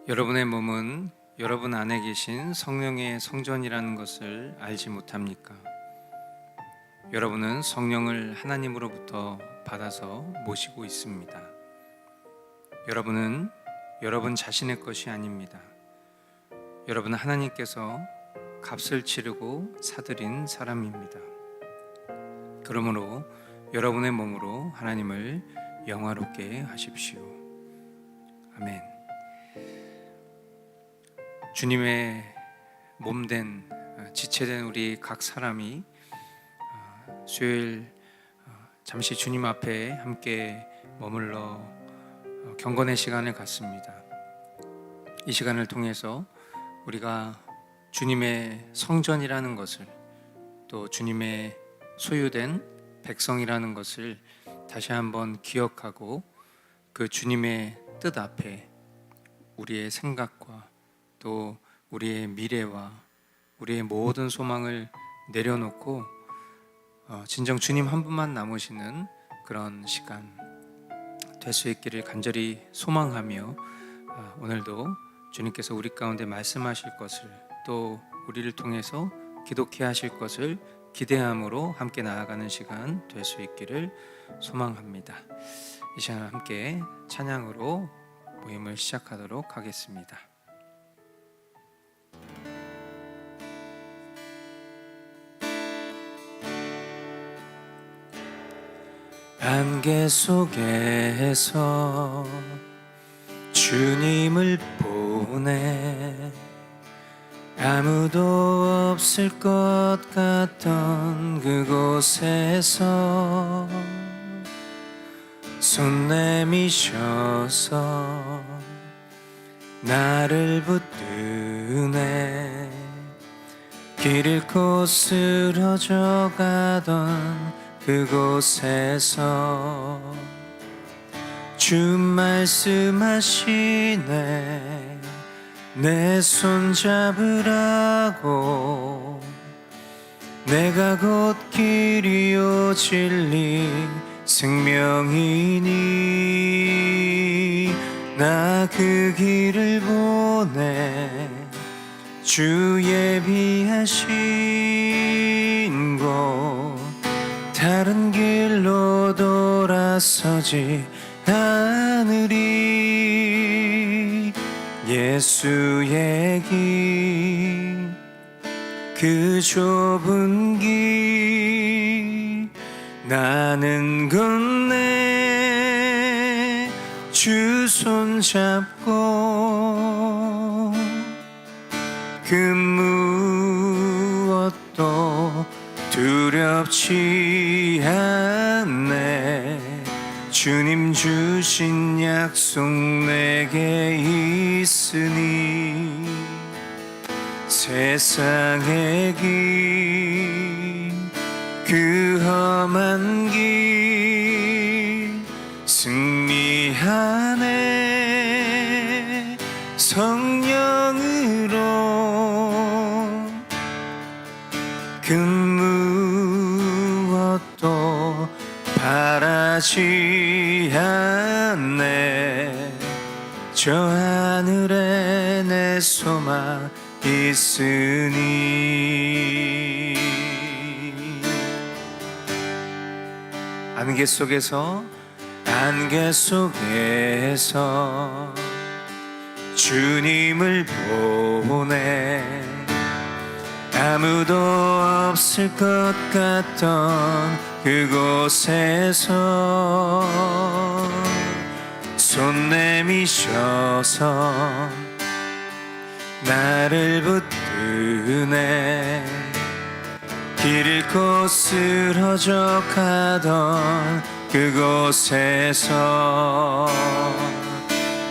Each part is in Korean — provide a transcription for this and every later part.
여러분의 몸은 여러분 안에 계신 성령의 성전이라는 것을 알지 못합니까? 여러분은 성령을 하나님으로부터 받아서 모시고 있습니다. 여러분은 여러분 자신의 것이 아닙니다. 여러분은 하나님께서 값을 치르고 사들인 사람입니다. 그러므로 여러분의 몸으로 하나님을 영화롭게 하십시오. 아멘. 주님의 몸된 지체된 우리 각 사람이 수요일 잠시 주님 앞에 함께 머물러 경건의 시간을 갖습니다. 이 시간을 통해서 우리가 주님의 성전이라는 것을, 또 주님의 소유된 백성이라는 것을 다시 한번 기억하고 그 주님의 뜻 앞에 우리의 생각과 또 우리의 미래와 우리의 모든 소망을 내려놓고 진정 주님 한 분만 남으시는 그런 시간 될 수 있기를 간절히 소망하며, 오늘도 주님께서 우리 가운데 말씀하실 것을, 또 우리를 통해서 기독해 하실 것을 기대함으로 함께 나아가는 시간 될 수 있기를 소망합니다. 이 시간 함께 찬양으로 모임을 시작하도록 하겠습니다. 안개 속에서 주님을 보내 아무도 없을 것 같던 그곳에서 손 내미셔서 나를 붙드네. 길 잃고 쓰러져 가던 그곳에서 주 말씀하시네. 내 손 잡으라고. 내가 곧 길이요 진리 생명이니 나 그 길을 보내. 주 예비하신 곳 다른 길로 돌아서지 않으리. 예수의 길, 그 좁은 길 나는 건네. 주 손 잡고 그 무엇도 두렵지 않네. 주님 주신 약속 내게 있으니 세상의 길, 그 험한 길 승리하네. 성령으로 그 무엇도 바라지 않네. 저 하늘에 내 소망 있으니. 안개 속에서 주님을 보내 아무도 없을 것 같던 그곳에서 손 내미셔서 나를 붙드네. 길 잃고 쓰러져 가던 그곳에서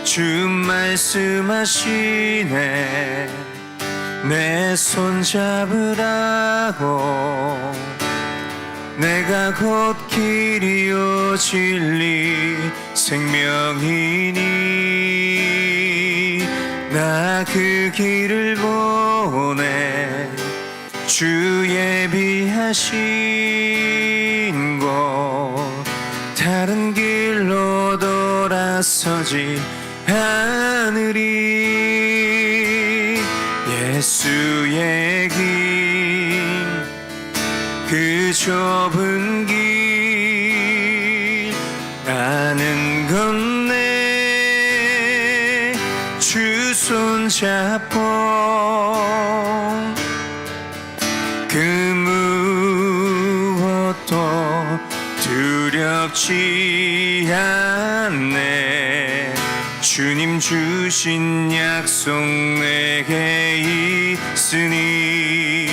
주 말씀하시네. 내 손 잡으라고. 내가 곧 길이요 진리 생명이니 나 그 길을 보내. 주 예비하신 곳 다른 길로 돌아서지 하늘이 예수의 길, 그 좁은 길 나는 건네 주 손잡고 그 무엇도 두렵지 않네. 주님 주신 약속 내게 있으니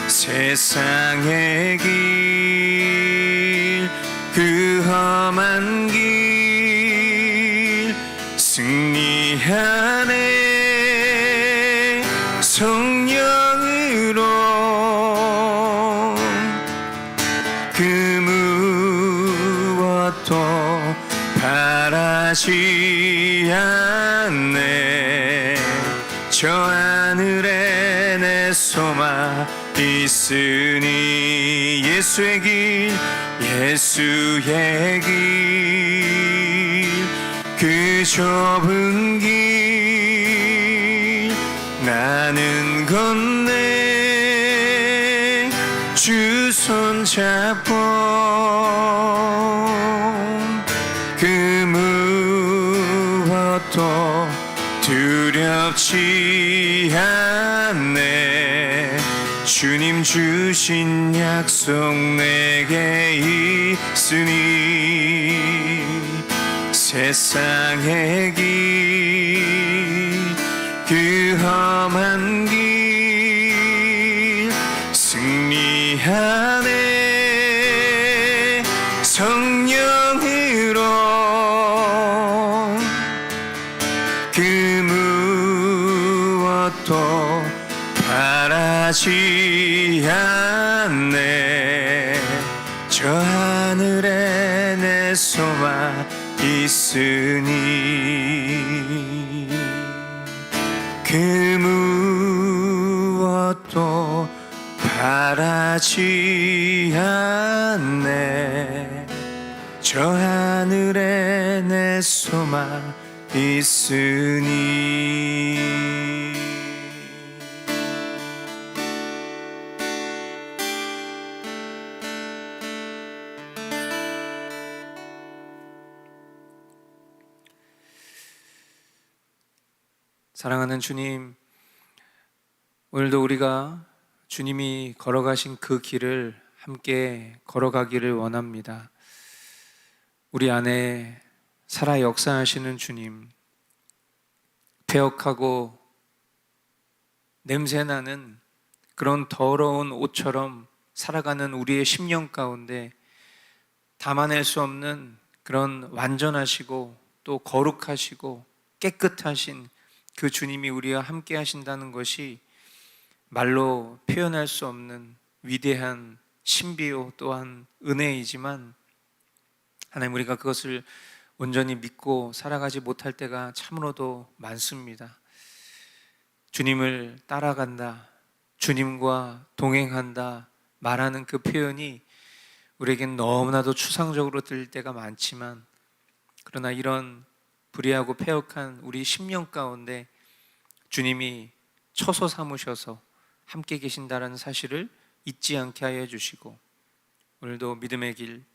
세상의 길, 그 험한 길 승리하네. 성령으로 그 무엇도 바라지 않네. 저 하늘에 내 소망 있으니 예수의 길, 예수의 길, 그 좁은 길 나는 건네 주 손잡고 그 무엇도 두렵지 않네. 주님 주신 약속 내게 있으니 세상의 길, 그 험한 길 승리하네. 성령으로 그 무엇도 바라지 않네. 저 하늘에 내 소망 있으니 그 무엇도 바라지 않네. 저 하늘에 내 소망 있으니. 사랑하는 주님, 오늘도 우리가 주님이 걸어가신 그 길을 함께 걸어가기를 원합니다. 우리 안에 살아 역사하시는 주님, 폐역하고 냄새나는 그런 더러운 옷처럼 살아가는 우리의 심령 가운데 담아낼 수 없는 그런 완전하시고 또 거룩하시고 깨끗하신 그 주님이 우리와 함께 하신다는 것이 말로 표현할 수 없는 위대한 신비요 또한 은혜이지만, 하나님, 우리가 그것을 온전히 믿고 살아가지 못할 때가 참으로도 많습니다. 주님을 따라간다, 주님과 동행한다 말하는 그 표현이 우리에겐 너무나도 추상적으로 들릴 때가 많지만, 그러나 이런 불의하고 패역한 우리 심령 가운데 주님이 처소 삼으셔서 함께 계신다는 사실을 잊지 않게 하여 주시고, 오늘도 믿음의 길,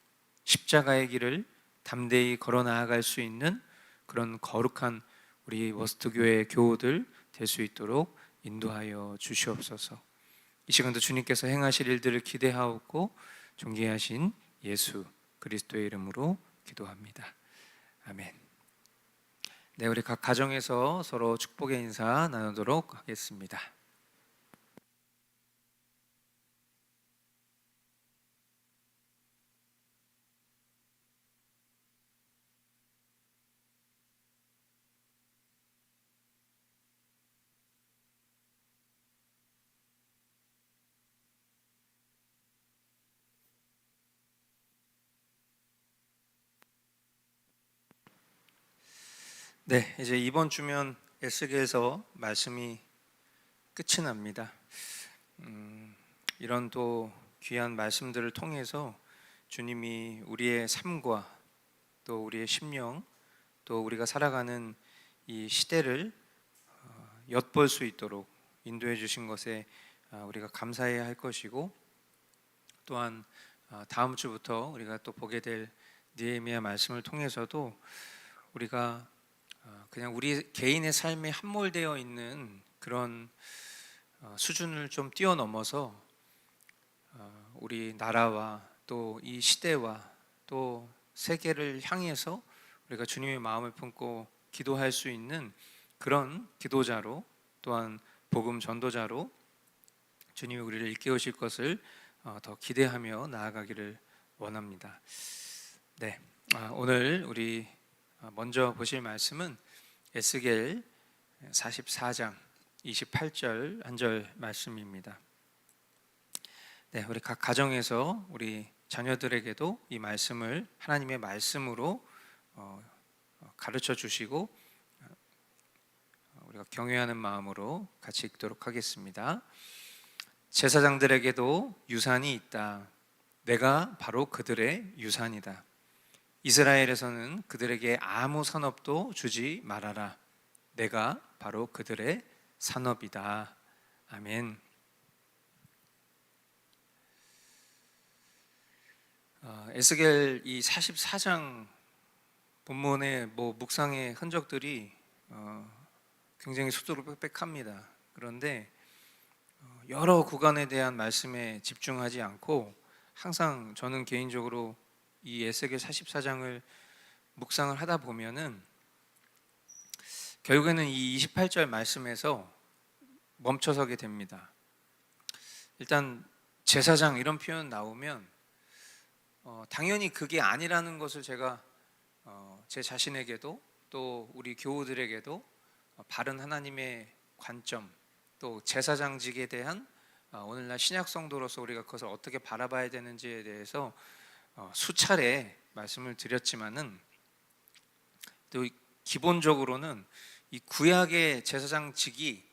십자가의 길을 담대히 걸어 나아갈 수 있는 그런 거룩한 우리 워스트교회 교우들 될 수 있도록 인도하여 주시옵소서. 이 시간도 주님께서 행하실 일들을 기대하옵고 존귀하신 예수 그리스도의 이름으로 기도합니다. 아멘. 네, 우리 각 가정에서 서로 축복의 인사 나누도록 하겠습니다. 네, 이제 이번 주면 에스겔서 말씀이 끝이 납니다. 이런 또 귀한 말씀들을 통해서 주님이 우리의 삶과 또 우리의 심령, 또 우리가 살아가는 이 시대를 엿볼 수 있도록 인도해 주신 것에 우리가 감사해야 할 것이고, 또한 다음 주부터 우리가 또 보게 될 느헤미야 말씀을 통해서도 우리가 그냥 우리 개인의 삶에 함몰되어 있는 그런 수준을 좀 뛰어넘어서 우리 나라와 또 이 시대와 또 세계를 향해서 우리가 주님의 마음을 품고 기도할 수 있는 그런 기도자로, 또한 복음 전도자로 주님이 우리를 일깨우실 것을 더 기대하며 나아가기를 원합니다. 네, 오늘 우리 먼저 보실 말씀은 에스겔 44장 28절 한 절 말씀입니다. 네, 우리 각 가정에서 우리 자녀들에게도 이 말씀을 하나님의 말씀으로 가르쳐 주시고 우리가 경외하는 마음으로 같이 읽도록 하겠습니다. 제사장들에게도 유산이 있다. 내가 바로 그들의 유산이다. 이스라엘에서는 그들에게 아무 산업도 주지 말아라. 내가 바로 그들의 산업이다. 아멘. 에스겔 이 44장 본문의 묵상의 흔적들이 굉장히 수두룩 빽빽합니다. 그런데 여러 구간에 대한 말씀에 집중하지 않고 항상 저는 개인적으로 이 에스겔 44장을 묵상을 하다 보면은 결국에는 이 28절 말씀에서 멈춰서게 됩니다. 일단 제사장 이런 표현 나오면 당연히 그게 아니라는 것을 제가 제 자신에게도 또 우리 교우들에게도 바른 하나님의 관점, 또 제사장직에 대한 오늘날 신약 성도로서 우리가 그것을 어떻게 바라봐야 되는지에 대해서 수차례 말씀을 드렸지만은, 또 기본적으로는 이 구약의 제사장직이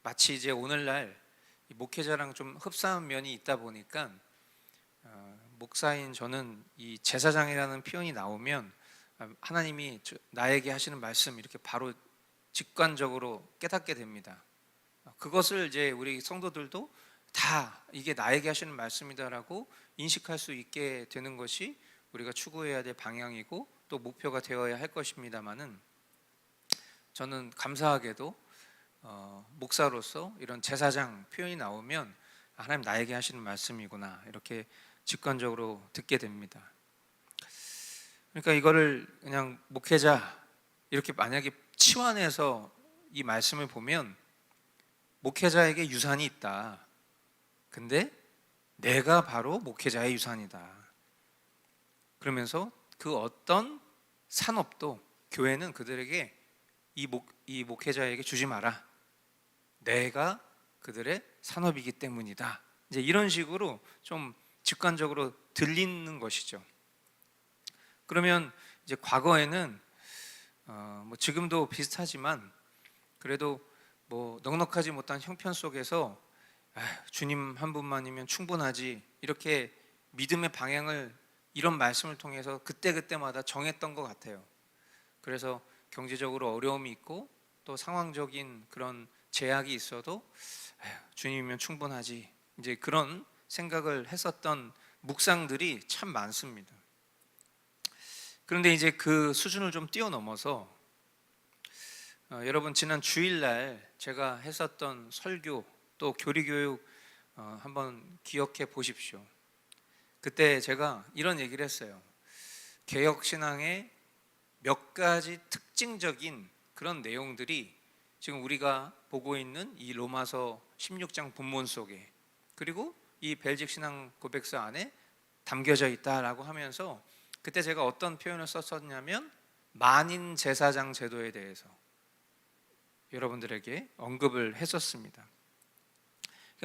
마치 이제 오늘날 목회자랑 좀 흡사한 면이 있다 보니까 목사인 저는 이 제사장이라는 표현이 나오면 하나님이 나에게 하시는 말씀 이렇게 바로 직관적으로 깨닫게 됩니다. 그것을 이제 우리 성도들도 다 이게 나에게 하시는 말씀이다라고 인식할 수 있게 되는 것이 우리가 추구해야 될 방향이고 또 목표가 되어야 할 것입니다만은, 저는 감사하게도 목사로서 이런 제사장 표현이 나오면 하나님 나에게 하시는 말씀이구나 이렇게 직관적으로 듣게 됩니다. 그러니까 이거를 그냥 목회자 이렇게 만약에 치환해서 이 말씀을 보면 목회자에게 유산이 있다. 근데 내가 바로 목회자의 유산이다. 그러면서 그 어떤 산업도 교회는 그들에게 이 목회자에게 주지 마라. 내가 그들의 산업이기 때문이다. 이제 이런 식으로 좀 직관적으로 들리는 것이죠. 그러면 이제 과거에는 지금도 비슷하지만 그래도 넉넉하지 못한 형편 속에서 주님 한 분만이면 충분하지 이렇게 믿음의 방향을 이런 말씀을 통해서 그때그때마다 정했던 것 같아요. 그래서 경제적으로 어려움이 있고 또 상황적인 그런 제약이 있어도 주님이면 충분하지 이제 그런 생각을 했었던 묵상들이 참 많습니다. 그런데 이제 그 수준을 좀 뛰어넘어서 여러분 지난 주일날 제가 했었던 설교 또 교리교육 한번 기억해 보십시오. 그때 제가 이런 얘기를 했어요. 개혁신앙의 몇 가지 특징적인 그런 내용들이 지금 우리가 보고 있는 이 로마서 16장 본문 속에, 그리고 이 벨직 신앙 고백서 안에 담겨져 있다라고 하면서, 그때 제가 어떤 표현을 썼었냐면 만인 제사장 제도에 대해서 여러분들에게 언급을 했었습니다.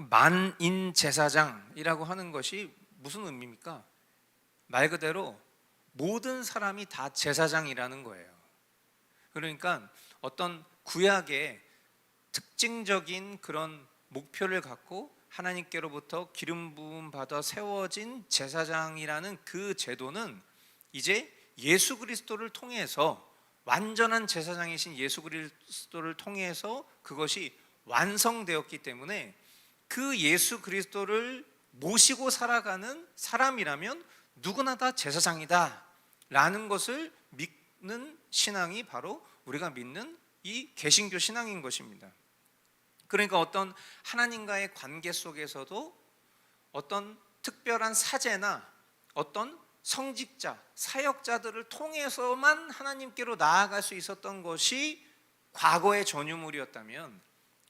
만인 제사장이라고 하는 것이 무슨 의미입니까? 말 그대로 모든 사람이 다 제사장이라는 거예요. 그러니까 어떤 구약의 특징적인 그런 목표를 갖고 하나님께로부터 기름 부음 받아 세워진 제사장이라는 그 제도는 이제 예수 그리스도를 통해서 완전한 제사장이신 예수 그리스도를 통해서 그것이 완성되었기 때문에 그 예수 그리스도를 모시고 살아가는 사람이라면 누구나 다 제사장이다 라는 것을 믿는 신앙이 바로 우리가 믿는 이 개신교 신앙인 것입니다. 그러니까 어떤 하나님과의 관계 속에서도 어떤 특별한 사제나 어떤 성직자, 사역자들을 통해서만 하나님께로 나아갈 수 있었던 것이 과거의 전유물이었다면,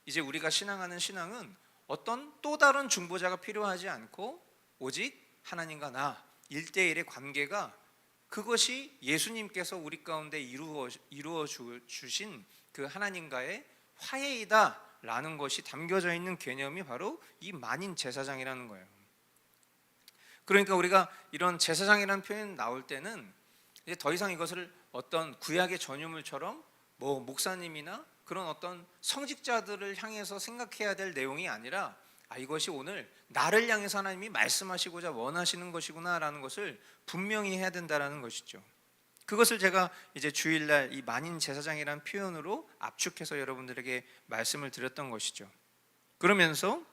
이제 우리가 신앙하는 신앙은 어떤 또 다른 중보자가 필요하지 않고 오직 하나님과 나 1대1의 관계가, 그것이 예수님께서 우리 가운데 이루어 주신 그 하나님과의 화해이다 라는 것이 담겨져 있는 개념이 바로 이 만인 제사장이라는 거예요. 그러니까 우리가 이런 제사장이라는 표현이 나올 때는 이제 더 이상 이것을 어떤 구약의 전유물처럼 뭐 목사님이나 그런 어떤 성직자들을 향해서 생각해야 될 내용이 아니라, 이것이 오늘 나를 향해서 하나님이 말씀하시고자 원하시는 것이구나 라는 것을 분명히 해야 된다라는 것이죠. 그것을 제가 이제 주일날 이 만인 제사장이라는 표현으로 압축해서 여러분들에게 말씀을 드렸던 것이죠. 그러면서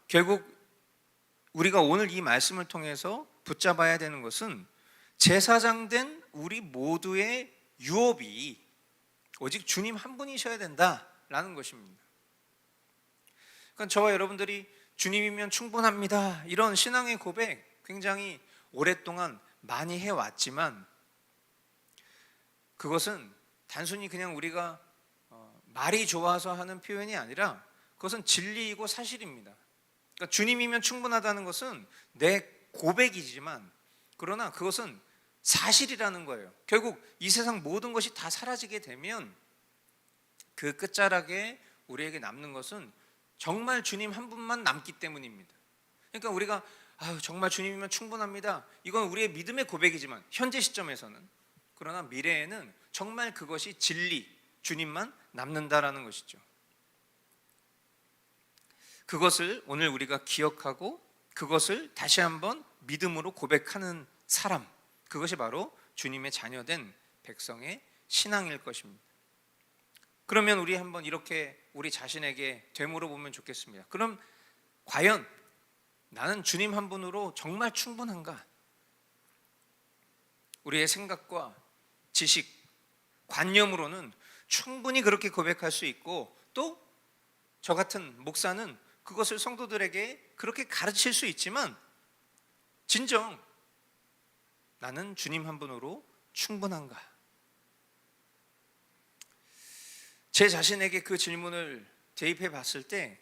결국 우리가 오늘 이 말씀을 통해서 붙잡아야 되는 것은, 제사장 된 우리 모두의 유업이 오직 주님 한 분이셔야 된다라는 것입니다. 그러니까 저와 여러분들이 주님이면 충분합니다 이런 신앙의 고백 굉장히 오랫동안 많이 해왔지만, 그것은 단순히 그냥 우리가 말이 좋아서 하는 표현이 아니라 그것은 진리이고 사실입니다. 그러니까 주님이면 충분하다는 것은 내 고백이지만, 그러나 그것은 사실이라는 거예요. 결국 이 세상 모든 것이 다 사라지게 되면 그 끝자락에 우리에게 남는 것은 정말 주님 한 분만 남기 때문입니다. 그러니까 우리가 정말 주님이면 충분합니다, 이건 우리의 믿음의 고백이지만 현재 시점에서는, 그러나 미래에는 정말 그것이 진리, 주님만 남는다라는 것이죠. 그것을 오늘 우리가 기억하고 그것을 다시 한번 믿음으로 고백하는 사람, 그것이 바로 주님의 자녀된 백성의 신앙일 것입니다. 그러면 우리 한번 이렇게 우리 자신에게 되물어보면 좋겠습니다. 그럼 과연 나는 주님 한 분으로 정말 충분한가? 우리의 생각과 지식, 관념으로는 충분히 그렇게 고백할 수 있고, 또 저 같은 목사는 그것을 성도들에게 그렇게 가르칠 수 있지만, 진정 나는 주님 한 분으로 충분한가? 제 자신에게 그 질문을 대입해 봤을 때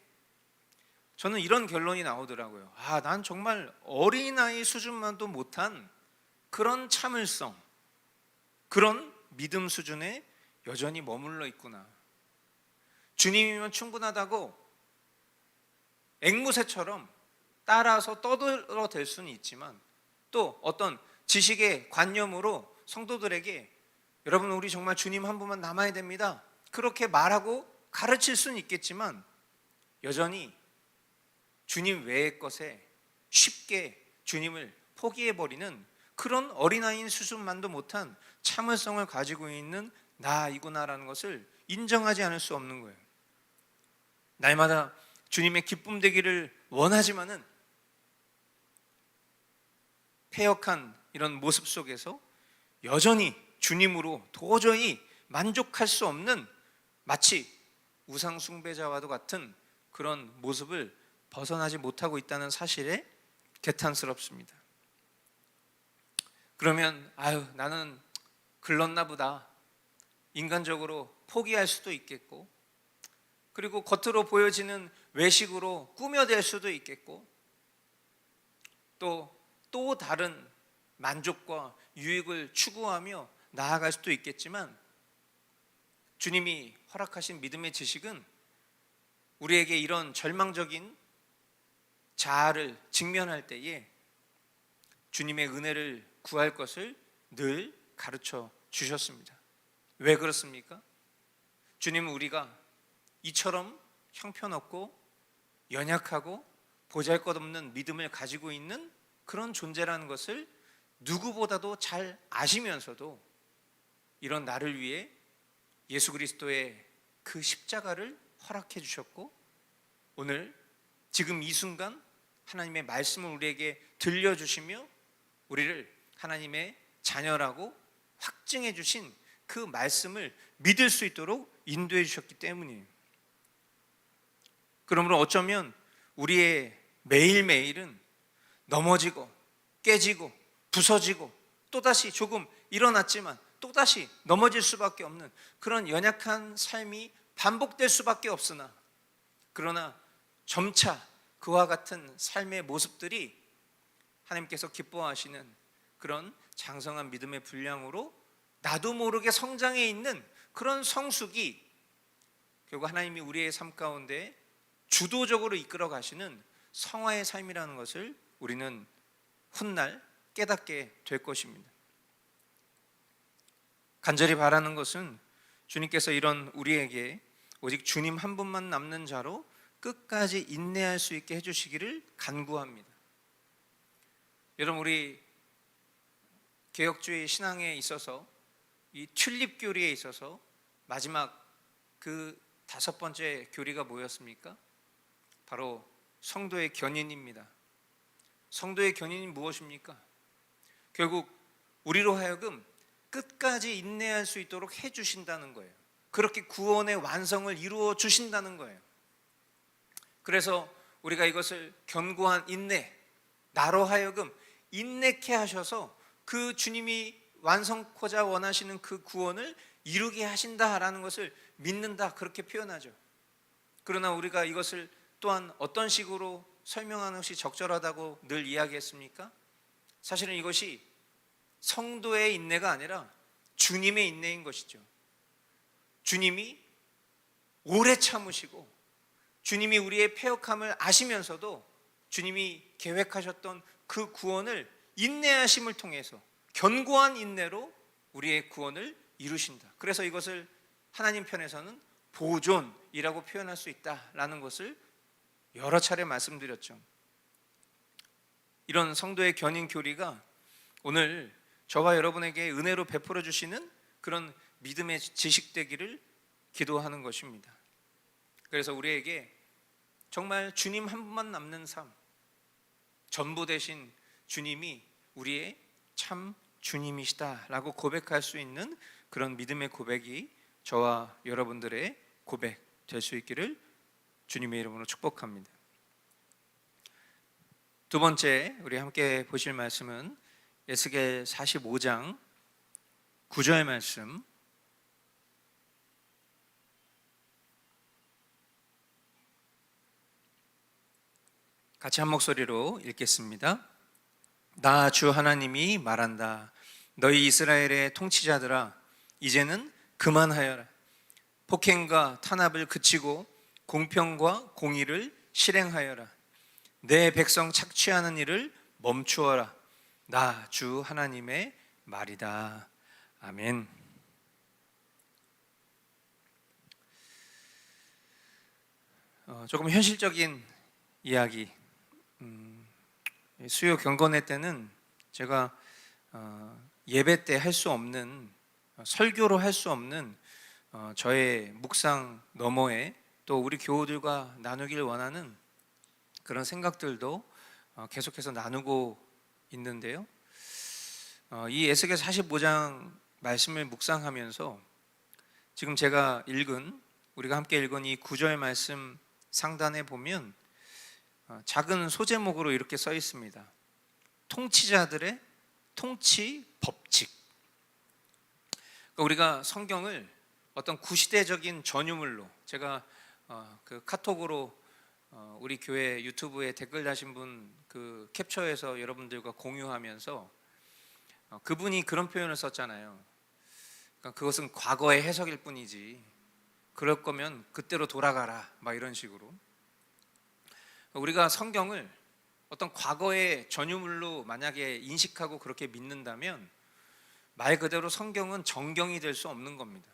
저는 이런 결론이 나오더라고요. 난 정말 어린아이 수준만도 못한 그런 참을성, 그런 믿음 수준에 여전히 머물러 있구나. 주님이면 충분하다고 앵무새처럼 따라서 떠들어댈 수는 있지만, 또 어떤 지식의 관념으로 성도들에게 여러분 우리 정말 주님 한 분만 남아야 됩니다 그렇게 말하고 가르칠 수는 있겠지만, 여전히 주님 외의 것에 쉽게 주님을 포기해버리는 그런 어린아이인 수준만도 못한 참을성을 가지고 있는 나이구나라는 것을 인정하지 않을 수 없는 거예요. 날마다 주님의 기쁨 되기를 원하지만은 패역한 이런 모습 속에서 여전히 주님으로 도저히 만족할 수 없는, 마치 우상 숭배자와도 같은 그런 모습을 벗어나지 못하고 있다는 사실에 개탄스럽습니다. 그러면 나는 글렀나 보다, 인간적으로 포기할 수도 있겠고, 그리고 겉으로 보여지는 외식으로 꾸며댈 수도 있겠고, 또 다른 만족과 유익을 추구하며 나아갈 수도 있겠지만, 주님이 허락하신 믿음의 지식은 우리에게 이런 절망적인 자아를 직면할 때에 주님의 은혜를 구할 것을 늘 가르쳐 주셨습니다. 왜 그렇습니까? 주님은 우리가 이처럼 형편없고 연약하고 보잘것없는 믿음을 가지고 있는 그런 존재라는 것을 누구보다도 잘 아시면서도 이런 나를 위해 예수 그리스도의 그 십자가를 허락해 주셨고, 오늘 지금 이 순간 하나님의 말씀을 우리에게 들려주시며 우리를 하나님의 자녀라고 확증해 주신 그 말씀을 믿을 수 있도록 인도해 주셨기 때문이에요. 그러므로 어쩌면 우리의 매일매일은 넘어지고 깨지고 부서지고 또다시 조금 일어났지만 또다시 넘어질 수밖에 없는 그런 연약한 삶이 반복될 수밖에 없으나, 그러나 점차 그와 같은 삶의 모습들이 하나님께서 기뻐하시는 그런 장성한 믿음의 분량으로 나도 모르게 성장해 있는 그런 성숙이 결국 하나님이 우리의 삶 가운데 주도적으로 이끌어 가시는 성화의 삶이라는 것을 우리는 훗날 깨닫게 될 것입니다. 간절히 바라는 것은 주님께서 이런 우리에게 오직 주님 한 분만 남는 자로 끝까지 인내할 수 있게 해주시기를 간구합니다. 여러분, 우리 개혁주의 신앙에 있어서 이 튤립 교리에 있어서 마지막 그 5번째 교리가 뭐였습니까? 바로 성도의 견인입니다. 성도의 견인이 무엇입니까? 결국 우리로 하여금 끝까지 인내할 수 있도록 해주신다는 거예요. 그렇게 구원의 완성을 이루어 주신다는 거예요. 그래서 우리가 이것을 견고한 인내, 나로 하여금 인내케 하셔서 그 주님이 완성코자 원하시는 그 구원을 이루게 하신다라는 것을 믿는다, 그렇게 표현하죠. 그러나 우리가 이것을 또한 어떤 식으로 설명하는 것이 적절하다고 늘 이야기했습니까? 사실은 이것이 성도의 인내가 아니라 주님의 인내인 것이죠. 주님이 오래 참으시고 주님이 우리의 패역함을 아시면서도 주님이 계획하셨던 그 구원을 인내하심을 통해서 견고한 인내로 우리의 구원을 이루신다. 그래서 이것을 하나님 편에서는 보존이라고 표현할 수 있다라는 것을 여러 차례 말씀드렸죠. 이런 성도의 견인 교리가 오늘 저와 여러분에게 은혜로 베풀어 주시는 그런 믿음의 지식 되기를 기도하는 것입니다. 그래서 우리에게 정말 주님 한 분만 남는 삶, 전부 되신 주님이 우리의 참 주님이시다라고 고백할 수 있는 그런 믿음의 고백이 저와 여러분들의 고백 될 수 있기를 주님의 이름으로 축복합니다. 두 번째 우리 함께 보실 말씀은 에스겔 45장 9절 말씀, 같이 한 목소리로 읽겠습니다. 나 주 하나님이 말한다. 너희 이스라엘의 통치자들아, 이제는 그만하여라. 폭행과 탄압을 그치고 공평과 공의를 실행하여라. 내 백성 착취하는 일을 멈추어라. 나 주 하나님의 말이다. 아멘. 조금 현실적인 이야기. 수요 경건회 때는 제가 예배 때 할 수 없는, 설교로 할 수 없는 저의 묵상 너머에 또 우리 교우들과 나누길 원하는 그런 생각들도 계속해서 나누고 있는데요. 이 에스겔 45장 말씀을 묵상하면서 지금 제가 우리가 함께 읽은 이 9절 말씀 상단에 보면 작은 소제목으로 이렇게 써 있습니다. 통치자들의 통치 법칙. 그러니까 우리가 성경을 어떤 구시대적인 전유물로, 제가 그 카톡으로 우리 교회 유튜브에 댓글 다신 분 그 캡처해서 여러분들과 공유하면서 그분이 그런 표현을 썼잖아요. 그러니까 그것은 과거의 해석일 뿐이지, 그럴 거면 그때로 돌아가라, 막 이런 식으로. 우리가 성경을 어떤 과거의 전유물로 만약에 인식하고 그렇게 믿는다면 말 그대로 성경은 정경이 될 수 없는 겁니다.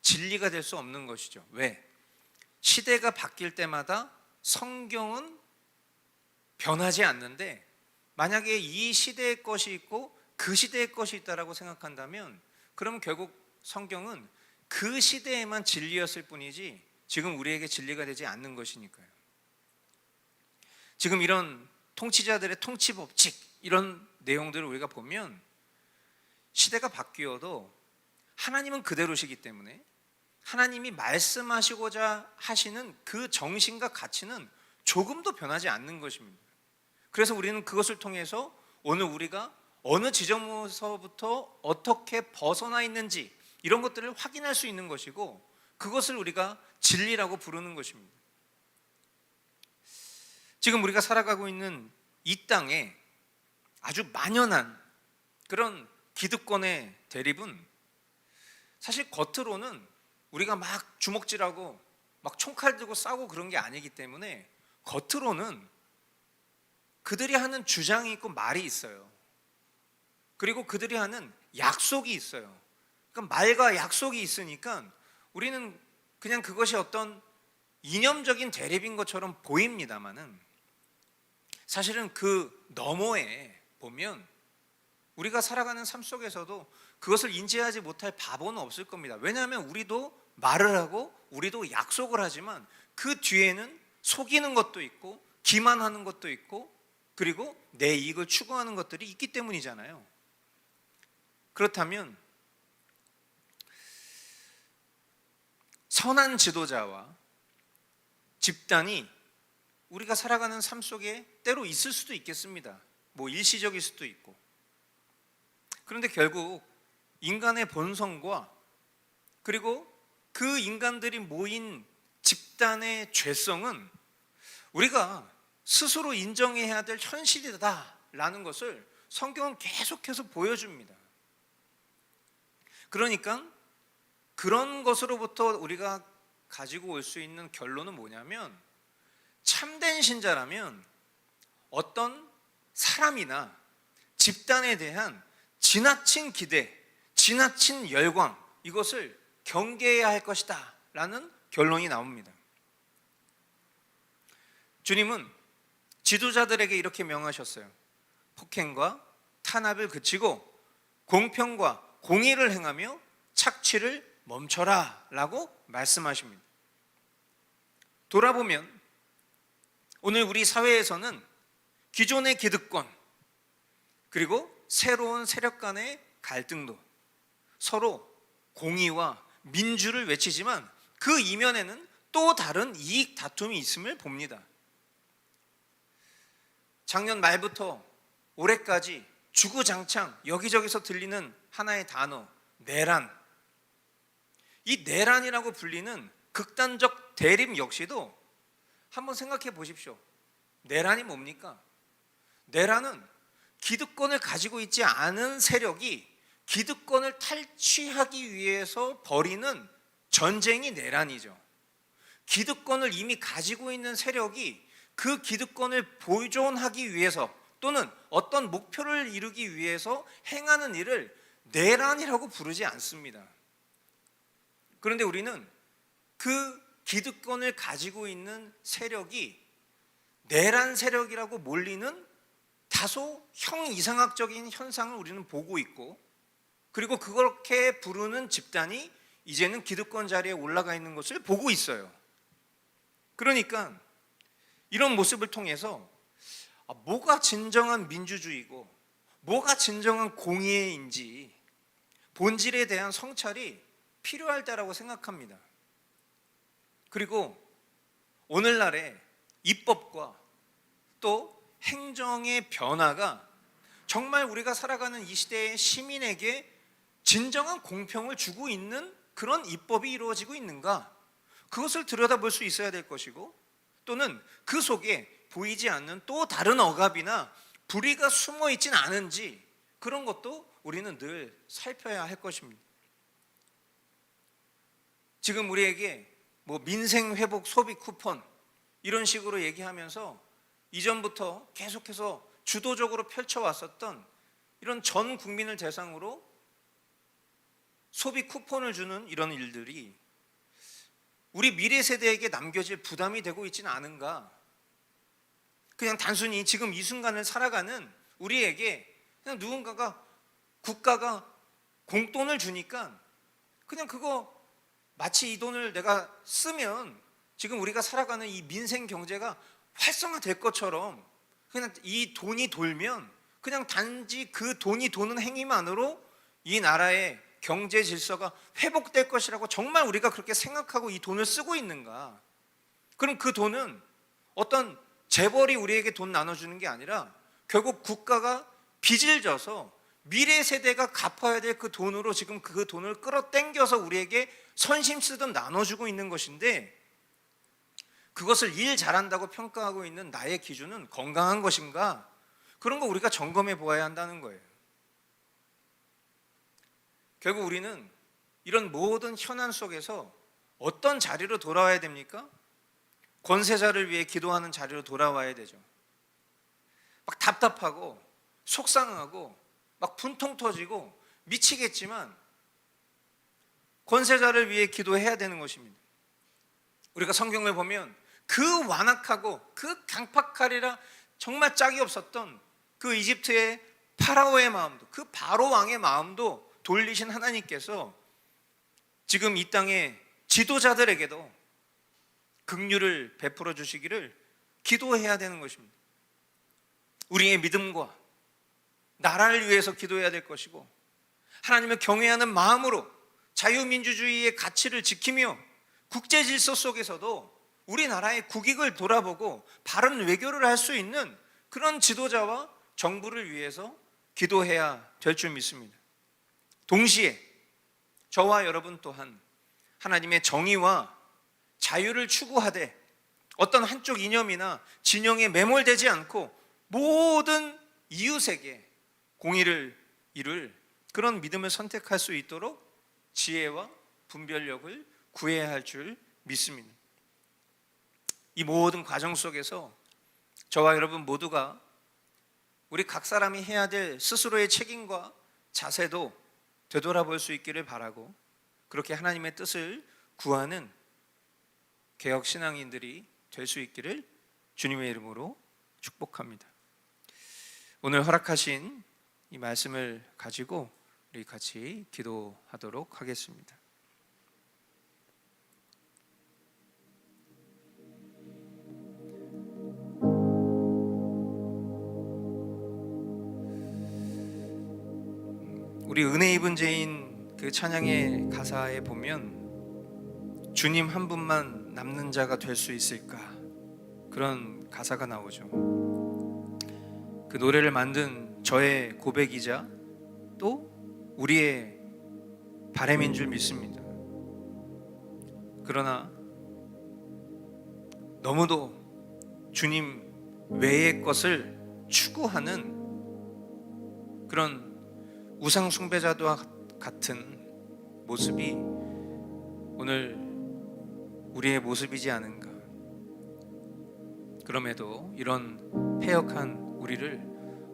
진리가 될 수 없는 것이죠. 왜? 시대가 바뀔 때마다 성경은 변하지 않는데, 만약에 이 시대의 것이 있고 그 시대의 것이 있다라고 생각한다면 그럼 결국 성경은 그 시대에만 진리였을 뿐이지 지금 우리에게 진리가 되지 않는 것이니까요. 지금 이런 통치자들의 통치 법칙 이런 내용들을 우리가 보면 시대가 바뀌어도 하나님은 그대로시기 때문에 하나님이 말씀하시고자 하시는 그 정신과 가치는 조금도 변하지 않는 것입니다. 그래서 우리는 그것을 통해서 오늘 우리가 어느 지점에서부터 어떻게 벗어나 있는지 이런 것들을 확인할 수 있는 것이고, 그것을 우리가 진리라고 부르는 것입니다. 지금 우리가 살아가고 있는 이 땅에 아주 만연한 그런 기득권의 대립은 사실 겉으로는 우리가 막 주먹질하고 막 총칼 들고 싸우고 그런 게 아니기 때문에 겉으로는 그들이 하는 주장이 있고 말이 있어요. 그리고 그들이 하는 약속이 있어요. 그러니까 말과 약속이 있으니까 우리는 그냥 그것이 어떤 이념적인 대립인 것처럼 보입니다만은 사실은 그 너머에 보면 우리가 살아가는 삶 속에서도 그것을 인지하지 못할 바보는 없을 겁니다. 왜냐하면 우리도 말을 하고 우리도 약속을 하지만 그 뒤에는 속이는 것도 있고 기만하는 것도 있고 그리고 내 이익을 추구하는 것들이 있기 때문이잖아요. 그렇다면 선한 지도자와 집단이 우리가 살아가는 삶 속에 때로 있을 수도 있겠습니다. 뭐 일시적일 수도 있고. 그런데 결국 인간의 본성과 그리고 그 인간들이 모인 집단의 죄성은 우리가 스스로 인정해야 될 현실이다라는 것을 성경은 계속해서 보여줍니다. 그러니까 그런 것으로부터 우리가 가지고 올 수 있는 결론은 뭐냐면, 참된 신자라면 어떤 사람이나 집단에 대한 지나친 기대, 지나친 열광, 이것을 경계해야 할 것이다 라는 결론이 나옵니다. 주님은 지도자들에게 이렇게 명하셨어요. 폭행과 탄압을 그치고 공평과 공의를 행하며 착취를 멈춰라 라고 말씀하십니다. 돌아보면 오늘 우리 사회에서는 기존의 기득권 그리고 새로운 세력 간의 갈등도 서로 공의와 민주를 외치지만 그 이면에는 또 다른 이익 다툼이 있음을 봅니다. 작년 말부터 올해까지 주구장창 여기저기서 들리는 하나의 단어, 내란. 이 내란이라고 불리는 극단적 대립 역시도 한번 생각해 보십시오. 내란이 뭡니까? 내란은 기득권을 가지고 있지 않은 세력이 기득권을 탈취하기 위해서 벌이는 전쟁이 내란이죠. 기득권을 이미 가지고 있는 세력이 그 기득권을 보존하기 위해서 또는 어떤 목표를 이루기 위해서 행하는 일을 내란이라고 부르지 않습니다. 그런데 우리는 그 기득권을 가지고 있는 세력이 내란 세력이라고 몰리는 다소 형이상학적인 현상을 우리는 보고 있고, 그리고 그렇게 부르는 집단이 이제는 기득권 자리에 올라가 있는 것을 보고 있어요. 그러니까 이런 모습을 통해서 뭐가 진정한 민주주의고 뭐가 진정한 공의인지 본질에 대한 성찰이 필요할 때라고 생각합니다. 그리고 오늘날의 입법과 또 행정의 변화가 정말 우리가 살아가는 이 시대의 시민에게 진정한 공평을 주고 있는 그런 입법이 이루어지고 있는가? 그것을 들여다볼 수 있어야 될 것이고, 또는 그 속에 보이지 않는 또 다른 억압이나 불의가 숨어 있진 않은지 그런 것도 우리는 늘 살펴야 할 것입니다. 지금 우리에게 뭐 민생회복 소비 쿠폰 이런 식으로 얘기하면서 이전부터 계속해서 주도적으로 펼쳐왔었던 이런 전 국민을 대상으로 소비 쿠폰을 주는 이런 일들이 우리 미래 세대에게 남겨질 부담이 되고 있지는 않은가? 그냥 단순히 지금 이 순간을 살아가는 우리에게 그냥 누군가가 국가가 공돈을 주니까 그냥 그거 마치 이 돈을 내가 쓰면 지금 우리가 살아가는 이 민생 경제가 활성화될 것처럼 그냥 이 돈이 돌면 그냥 단지 그 돈이 도는 행위만으로 이 나라의 경제 질서가 회복될 것이라고 정말 우리가 그렇게 생각하고 이 돈을 쓰고 있는가? 그럼 그 돈은 어떤 재벌이 우리에게 돈 나눠주는 게 아니라 결국 국가가 빚을 져서 미래 세대가 갚아야 될 그 돈으로 지금 그 돈을 끌어당겨서 우리에게 선심 쓰듯 나눠주고 있는 것인데, 그것을 일 잘한다고 평가하고 있는 나의 기준은 건강한 것인가? 그런 거 우리가 점검해 보아야 한다는 거예요. 결국 우리는 이런 모든 현안 속에서 어떤 자리로 돌아와야 됩니까? 권세자를 위해 기도하는 자리로 돌아와야 되죠. 막 답답하고 속상하고 막 분통 터지고 미치겠지만 권세자를 위해 기도해야 되는 것입니다. 우리가 성경을 보면 그 완악하고 그 강팍하리라 정말 짝이 없었던 그 이집트의 파라오의 마음도, 그 바로 왕의 마음도 돌리신 하나님께서 지금 이 땅의 지도자들에게도 긍휼을 베풀어 주시기를 기도해야 되는 것입니다. 우리의 믿음과 나라를 위해서 기도해야 될 것이고, 하나님을 경외하는 마음으로 자유민주주의의 가치를 지키며 국제 질서 속에서도 우리나라의 국익을 돌아보고 바른 외교를 할 수 있는 그런 지도자와 정부를 위해서 기도해야 될 줄 믿습니다. 동시에 저와 여러분 또한 하나님의 정의와 자유를 추구하되 어떤 한쪽 이념이나 진영에 매몰되지 않고 모든 이웃에게 공의를 이룰 그런 믿음을 선택할 수 있도록 지혜와 분별력을 구해야 할 줄 믿습니다. 이 모든 과정 속에서 저와 여러분 모두가 우리 각 사람이 해야 될 스스로의 책임과 자세도 되돌아볼 수 있기를 바라고, 그렇게 하나님의 뜻을 구하는 개혁신앙인들이 될 수 있기를 주님의 이름으로 축복합니다. 오늘 허락하신 이 말씀을 가지고 우리 같이 기도하도록 하겠습니다. 우리 은혜 입은 죄인 그 찬양의 가사에 보면 주님 한 분만 남는 자가 될 수 있을까, 그런 가사가 나오죠. 그 노래를 만든 저의 고백이자 또 우리의 바람인 줄 믿습니다. 그러나 너무도 주님 외의 것을 추구하는 그런 우상 숭배자와 같은 모습이 오늘 우리의 모습이지 않은가. 그럼에도 이런 패역한 우리를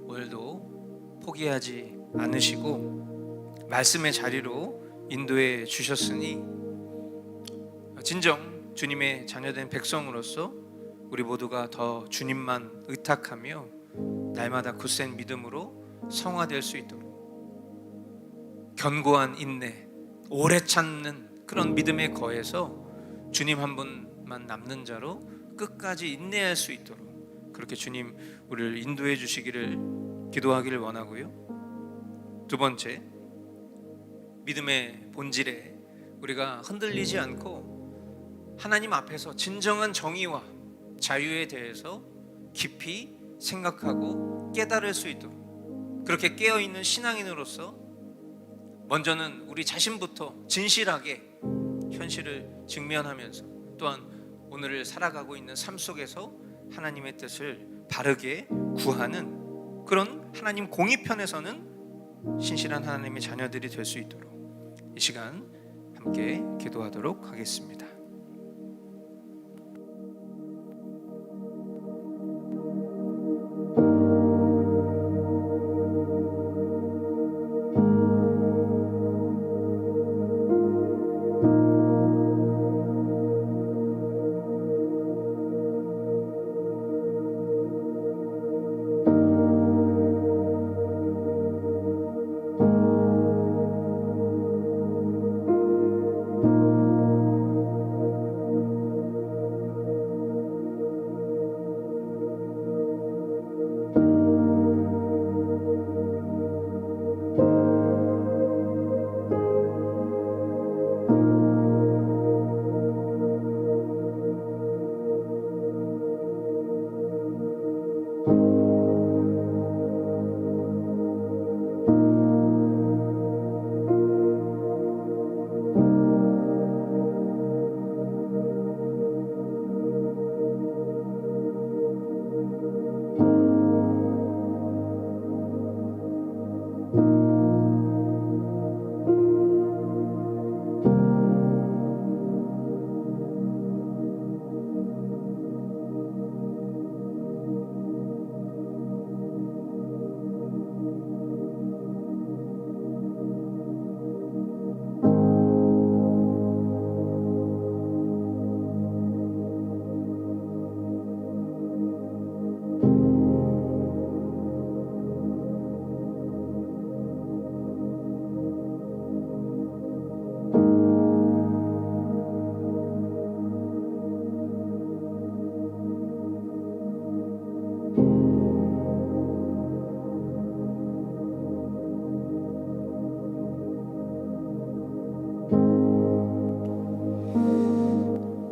오늘도 포기하지 않으시고 말씀의 자리로 인도해 주셨으니 진정 주님의 자녀된 백성으로서 우리 모두가 더 주님만 의탁하며 날마다 굳센 믿음으로 성화될 수 있도록 견고한 인내, 오래 참는 그런 믿음에 거해서 주님 한 분만 남는 자로 끝까지 인내할 수 있도록 그렇게 주님 우리를 인도해 주시기를 기도하기를 원하고요. 두 번째, 믿음의 본질에 우리가 흔들리지 않고 하나님 앞에서 진정한 정의와 자유에 대해서 깊이 생각하고 깨달을 수 있도록 그렇게 깨어있는 신앙인으로서 먼저는 우리 자신부터 진실하게 현실을 직면하면서 또한 오늘을 살아가고 있는 삶 속에서 하나님의 뜻을 바르게 구하는 그런 하나님 공의편에서는 신실한 하나님의 자녀들이 될 수 있도록 이 시간 함께 기도하도록 하겠습니다.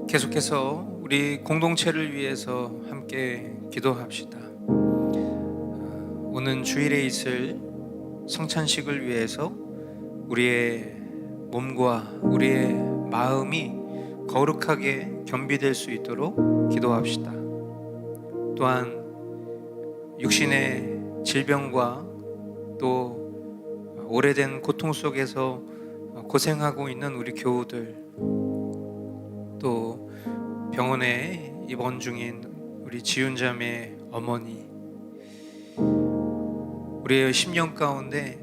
계속해서 우리 공동체를 위해서 함께 기도합시다. 오는 주일에 있을 성찬식을 위해서 우리의 몸과 우리의 마음이 거룩하게 겸비될 수 있도록 기도합시다. 또한 육신의 질병과 또 오래된 고통 속에서 고생하고 있는 우리 교우들, 또 병원에 입원 중인 우리 지훈자매 어머니, 우리의 심령 가운데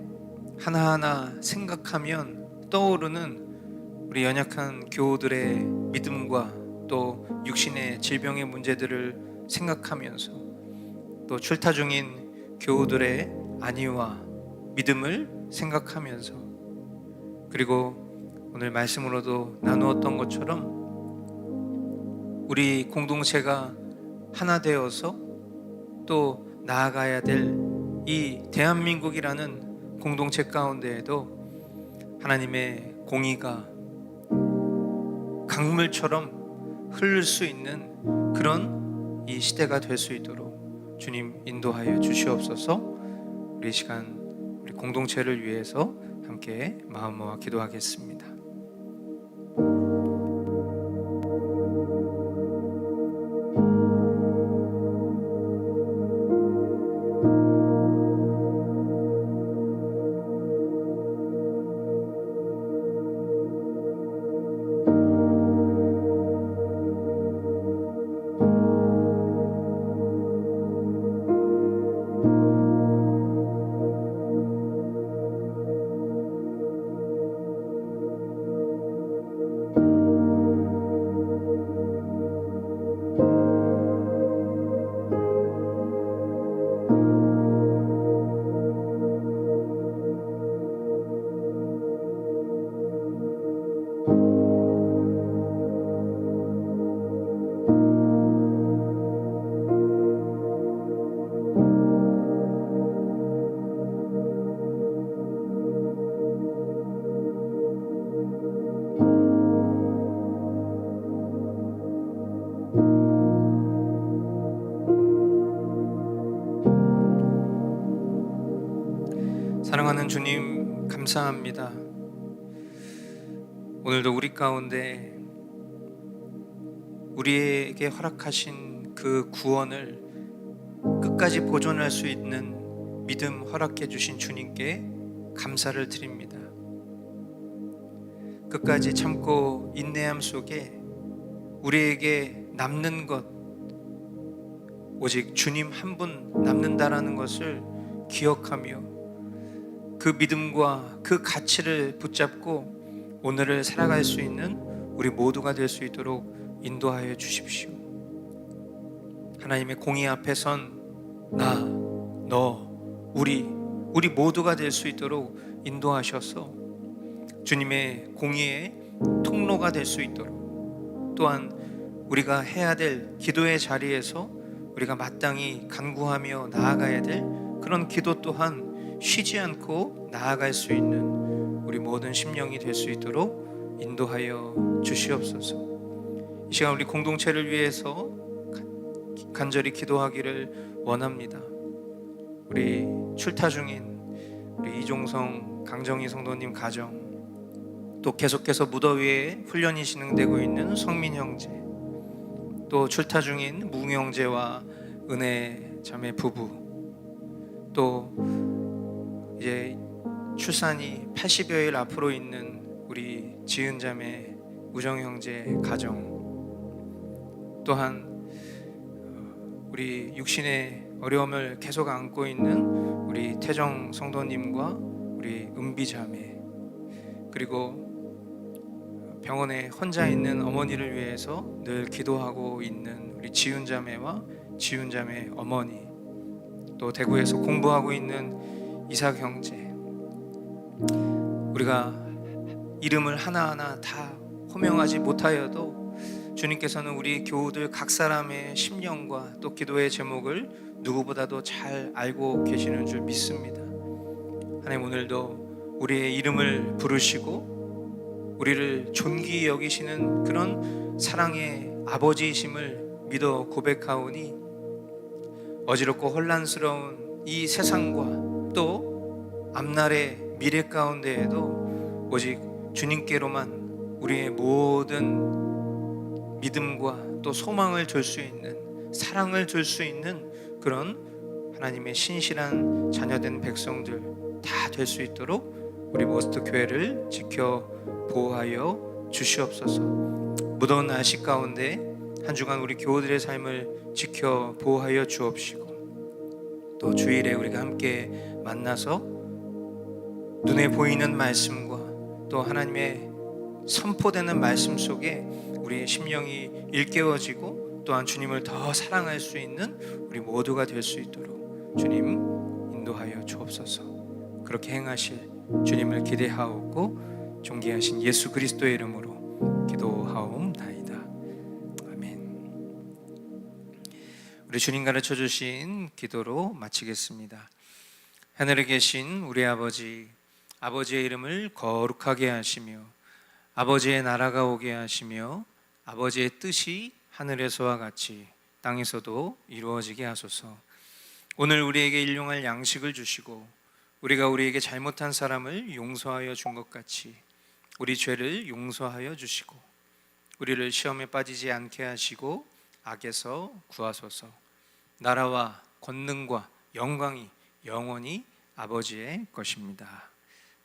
하나하나 생각하면 떠오르는 우리 연약한 교우들의 믿음과 또 육신의 질병의 문제들을 생각하면서, 또 출타 중인 교우들의 안위와 믿음을 생각하면서, 그리고 오늘 말씀으로도 나누었던 것처럼 우리 공동체가 하나 되어서 또 나아가야 될 이 대한민국이라는 공동체 가운데에도 하나님의 공의가 강물처럼 흐를 수 있는 그런 이 시대가 될 수 있도록 주님 인도하여 주시옵소서. 우리 시간 우리 공동체를 위해서 함께 마음 모아 기도하겠습니다. 사랑하는 주님, 감사합니다. 오늘도 우리 가운데 우리에게 허락하신 그 구원을 끝까지 보존할 수 있는 믿음 허락해 주신 주님께 감사를 드립니다. 끝까지 참고 인내함 속에 우리에게 남는 것, 오직 주님 한 분 남는다라는 것을 기억하며 그 믿음과 그 가치를 붙잡고 오늘을 살아갈 수 있는 우리 모두가 될 수 있도록 인도하여 주십시오. 하나님의 공의 앞에 선 나, 너, 우리 모두가 될 수 있도록 인도하셔서 주님의 공의의 통로가 될 수 있도록, 또한 우리가 해야 될 기도의 자리에서 우리가 마땅히 간구하며 나아가야 될 그런 기도 또한 쉬지 않고 나아갈 수 있는 우리 모든 심령이 될 수 있도록 인도하여 주시옵소서. 이 시간 우리 공동체를 위해서 간절히 기도하기를 원합니다. 우리 출타 중인 우리 이종성, 강정희 성도님 가정, 또 계속해서 무더위에 훈련이 진행되고 있는 성민 형제, 또 출타 중인 무 형제와 은혜 자매 부부, 또 이제 출산이 80여일 앞으로 있는 우리 지은 자매 우정 형제 가정, 또한 우리 육신의 어려움을 계속 안고 있는 우리 태정 성도님과 우리 은비 자매, 그리고 병원에 혼자 있는 어머니를 위해서 늘 기도하고 있는 우리 지은 자매와 지은 자매 어머니, 또 대구에서 공부하고 있는 이삭 형제, 우리가 이름을 하나하나 다 호명하지 못하여도 주님께서는 우리 교우들 각 사람의 심령과 또 기도의 제목을 누구보다도 잘 알고 계시는 줄 믿습니다. 하나님, 오늘도 우리의 이름을 부르시고 우리를 존귀히 여기시는 그런 사랑의 아버지이심을 믿어 고백하오니 어지럽고 혼란스러운 이 세상과 또 앞날의 미래 가운데에도 오직 주님께로만 우리의 모든 믿음과 또 소망을 줄 수 있는, 사랑을 줄 수 있는 그런 하나님의 신실한 자녀된 백성들 다 될 수 있도록 우리 모스트 교회를 지켜 보호하여 주시옵소서. 무더운 날씨 가운데 한 주간 우리 교우들의 삶을 지켜 보호하여 주옵시고, 또 주일에 우리가 함께 만나서 눈에 보이는 말씀과 또 하나님의 선포되는 말씀 속에 우리의 심령이 일깨워지고 또한 주님을 더 사랑할 수 있는 우리 모두가 될 수 있도록 주님 인도하여 주옵소서. 그렇게 행하실 주님을 기대하옵고 존귀하신 예수 그리스도의 이름으로 기도하옵나이다. 아멘. 우리 주님 가르쳐 주신 기도로 마치겠습니다. 하늘에 계신 우리 아버지, 아버지의 이름을 거룩하게 하시며 아버지의 나라가 오게 하시며 아버지의 뜻이 하늘에서와 같이 땅에서도 이루어지게 하소서. 오늘 우리에게 일용할 양식을 주시고 우리가 우리에게 잘못한 사람을 용서하여 준 것 같이 우리 죄를 용서하여 주시고 우리를 시험에 빠지지 않게 하시고 악에서 구하소서. 나라와 권능과 영광이 영원히 아버지의 것입니다.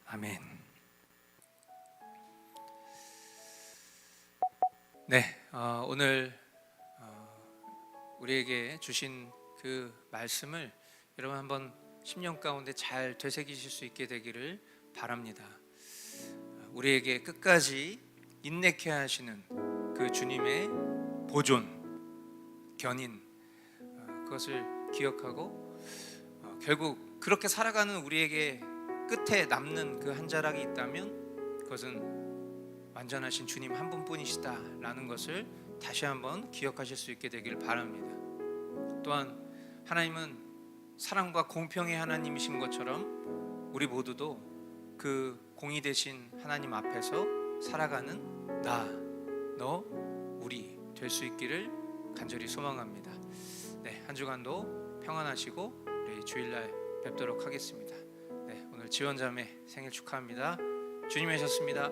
아멘. 네, 오늘 우리에게 주신 그 말씀을 여러분 한번 심령 가운데 잘 되새기실 수 있게 되기를 바랍니다. 우리에게 끝까지 인내케 하시는 그 주님의 보존, 견인, 그것을 기억하고 결국 그렇게 살아가는 우리에게 끝에 남는 그 한 자락이 있다면 그것은 완전하신 주님 한 분뿐이시다 라는 것을 다시 한번 기억하실 수 있게 되기를 바랍니다. 또한 하나님은 사랑과 공평의 하나님이신 것처럼 우리 모두도 그 공의 되신 하나님 앞에서 살아가는 나, 너, 우리 될 수 있기를 간절히 소망합니다. 네, 한 주간도 평안하시고 우리 주일날 뵙도록 하겠습니다. 네, 오늘 지원자매 생일 축하합니다. 주님이 하셨습니다.